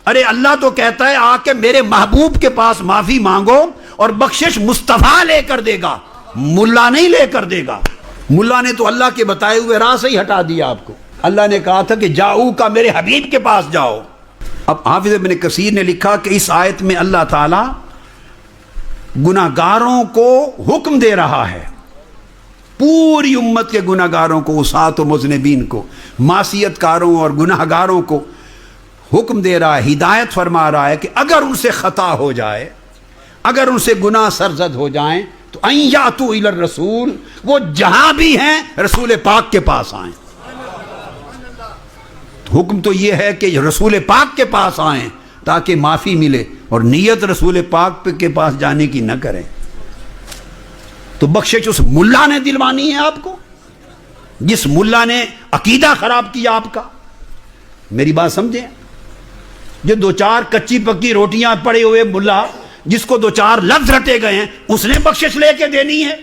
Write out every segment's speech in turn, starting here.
ارے اللہ تو کہتا ہے آ کے میرے محبوب کے پاس معافی مانگو اور بخشش مصطفیٰ لے کر دے گا، ملا نہیں لے کر دے گا۔ ملا نے تو اللہ کے بتائے ہوئے راہ سے ہی ہٹا دیا آپ کو۔ اللہ نے کہا تھا کہ جاؤ کا میرے حبیب کے پاس جاؤ۔ اب حافظ ابن کثیر نے لکھا کہ اس آیت میں اللہ تعالی گناہگاروں کو حکم دے رہا ہے، پوری امت کے گناہگاروں کو، عصاۃ و مذنبین کو، معصیت کاروں اور گناہگاروں کو حکم دے رہا ہے، ہدایت فرما رہا ہے کہ اگر ان سے خطا ہو جائے، اگر ان سے گناہ سرزد ہو جائیں تو ان یاتوا الی الرسول، وہ جہاں بھی ہیں رسول پاک کے پاس آئیں۔ حکم تو یہ ہے کہ رسول پاک کے پاس آئیں تاکہ معافی ملے، اور نیت رسول پاک کے پاس جانے کی نہ کریں۔ تو بخشش اس ملا نے دلوانی ہے آپ کو، جس ملا نے عقیدہ خراب کیا آپ کا۔ میری بات سمجھیں، جو دو چار کچی پکی روٹیاں پڑے ہوئے ملا، جس کو دو چار لفظ رٹے گئے ہیں، اس نے بخشش لے کے دینی ہے؟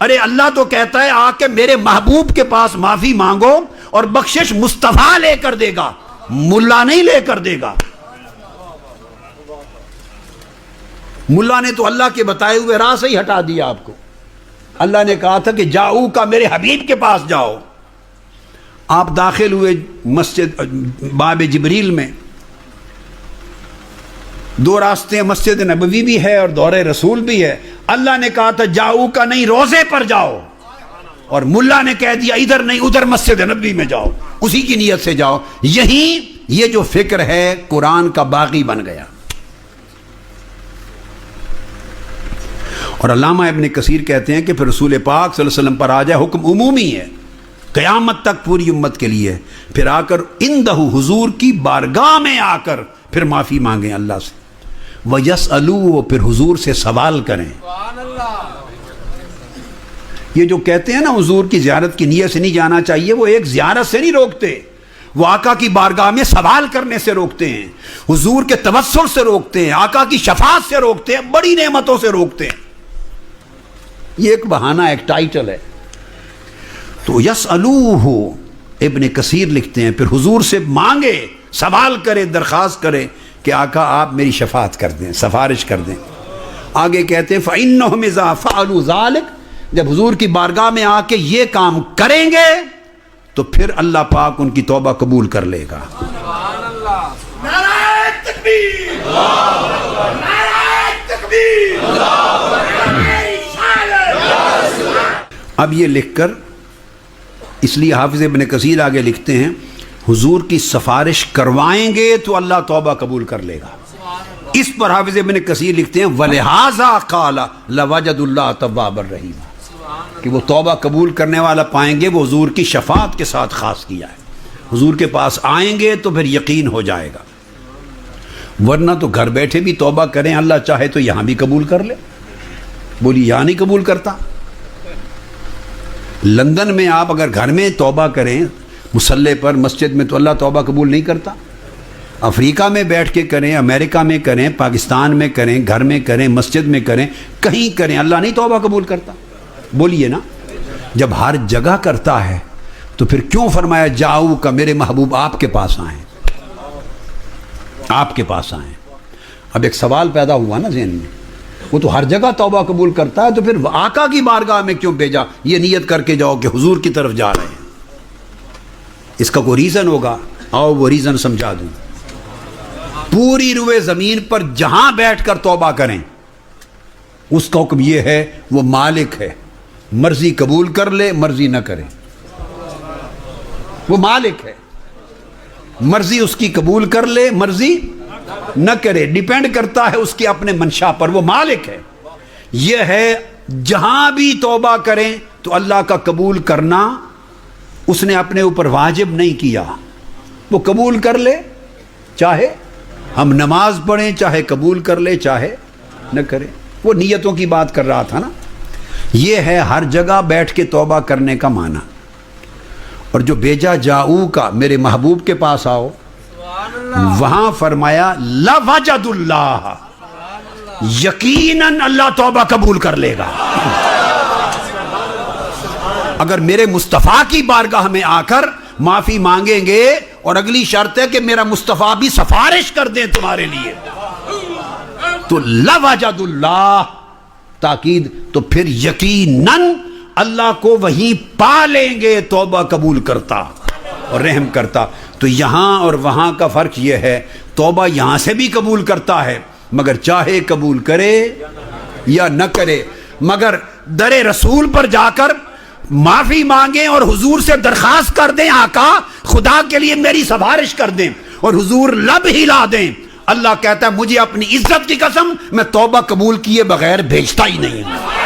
ارے اللہ تو کہتا ہے آ کے میرے محبوب کے پاس معافی مانگو اور بخشش مصطفیٰ لے کر دے گا، ملا نہیں لے کر دے گا۔ ملا نے تو اللہ کے بتائے ہوئے راہ سے ہی ہٹا دیا آپ کو۔ اللہ نے کہا تھا کہ جاؤ کا میرے حبیب کے پاس جاؤ۔ آپ داخل ہوئے مسجد باب جبریل میں، دو راستے، مسجد نبوی بھی ہے اور دور رسول بھی ہے۔ اللہ نے کہا تھا جاؤ کا نہیں، روزے پر جاؤ، اور ملا نے کہہ دیا ادھر نہیں ادھر مسجد نبوی میں جاؤ، اسی کی نیت سے جاؤ۔ یہی یہ جو فکر ہے قرآن کا باغی بن گیا۔ اور علامہ ابن کثیر کہتے ہیں کہ پھر رسول پاک صلی اللہ علیہ وسلم پر آ جائے، حکم عمومی ہے، قیامت تک پوری امت کے لیے، پھر آ کر اندہ حضور کی بارگاہ میں آ کر پھر معافی مانگیں اللہ سے، وَيَسْأَلُوا، پھر حضور سے سوال کریں۔ یہ جو کہتے ہیں نا حضور کی زیارت کی نیت سے نہیں جانا چاہیے، وہ ایک زیارت سے نہیں روکتے، وہ آقا کی بارگاہ میں سوال کرنے سے روکتے ہیں، حضور کے توسل سے روکتے ہیں، آقا کی شفاعت سے روکتے ہیں، بڑی نعمتوں سے روکتے ہیں۔ یہ ایک بہانہ، ایک ٹائٹل ہے۔ تو یسألوہ، ابن کثیر لکھتے ہیں پھر حضور سے مانگے، سوال کرے، درخواست کرے کہ آقا آپ میری شفاعت کر دیں، سفارش کر دیں۔ آگے کہتے ہیں فَإِنَّهُمْ إِذَا فَعَلُوا ذَلِكَ، جب حضور کی بارگاہ میں آ کے یہ کام کریں گے تو پھر اللہ پاک ان کی توبہ قبول کر لے گا۔ نعرہ تکبیر، نعرہ تکبیر۔ اب یہ لکھ کر، اس لیے حافظ ابن کثیر آگے لکھتے ہیں حضور کی سفارش کروائیں گے تو اللہ توبہ قبول کر لے گا۔ اس پر حافظ ابن کثیر لکھتے ہیں وَلِهَذَا قَالَ لَوَجَدُ اللَّهَ تَوَّابًا رَحِيمًا، کہ وہ توبہ قبول کرنے والا پائیں گے، وہ حضور کی شفاعت کے ساتھ خاص کیا ہے۔ حضور کے پاس آئیں گے تو پھر یقین ہو جائے گا، ورنہ تو گھر بیٹھے بھی توبہ کریں، اللہ چاہے تو یہاں بھی قبول کر لے۔ بولی یہاں نہیں قبول کرتا؟ لندن میں آپ اگر گھر میں توبہ کریں مصلی پر، مسجد میں، تو اللہ توبہ قبول نہیں کرتا؟ افریقہ میں بیٹھ کے کریں، امریکہ میں کریں، پاکستان میں کریں، گھر میں کریں، مسجد میں کریں، کہیں کریں، اللہ نہیں توبہ قبول کرتا؟ بولیے نا۔ جب ہر جگہ کرتا ہے تو پھر کیوں فرمایا جاؤ کا میرے محبوب آپ کے پاس آئیں، آپ کے پاس آئیں؟ اب ایک سوال پیدا ہوا نا ذہن میں، وہ تو ہر جگہ توبہ قبول کرتا ہے، تو پھر آقا کی بارگاہ میں کیوں بھیجا؟ یہ نیت کر کے جاؤ کہ حضور کی طرف جا رہے ہیں۔ اس کا کوئی ریزن ہوگا، آؤ وہ ریزن سمجھا دوں۔ پوری روئے زمین پر جہاں بیٹھ کر توبہ کریں، اس کا حکم یہ ہے وہ مالک ہے، مرضی قبول کر لے، مرضی نہ کرے۔ وہ مالک ہے، مرضی اس کی قبول کر لے، مرضی نہ کرے، ڈیپینڈ کرتا ہے اس کے اپنے منشا پر، وہ مالک ہے۔ یہ ہے جہاں بھی توبہ کریں تو اللہ کا قبول کرنا اس نے اپنے اوپر واجب نہیں کیا، وہ قبول کر لے، چاہے ہم نماز پڑھیں، چاہے قبول کر لے، چاہے نہ کرے۔ وہ نیتوں کی بات کر رہا تھا نا۔ یہ ہے ہر جگہ بیٹھ کے توبہ کرنے کا معنی۔ اور جو بیجا جاؤ کا میرے محبوب کے پاس آؤ، وہاں فرمایا لَوَجَدُ اللَّهَ، یقیناً اللہ توبہ قبول کر لے گا۔ اگر میرے مصطفیٰ کی بارگاہ میں آ کر معافی مانگیں گے اور اگلی شرط ہے کہ میرا مصطفیٰ بھی سفارش کر دیں تمہارے لیے، تو لوجد اللہ تاکید، تو پھر یقیناً اللہ کو وہیں پا لیں گے توبہ قبول کرتا اور رحم کرتا۔ تو یہاں اور وہاں کا فرق یہ ہے، توبہ یہاں سے بھی قبول کرتا ہے مگر چاہے قبول کرے یا نہ کرے، مگر در رسول پر جا کر معافی مانگیں اور حضور سے درخواست کر دیں آقا خدا کے لیے میری سفارش کر دیں، اور حضور لب ہلا دیں، اللہ کہتا ہے مجھے اپنی عزت کی قسم میں توبہ قبول کیے بغیر بھیجتا ہی نہیں ہوں۔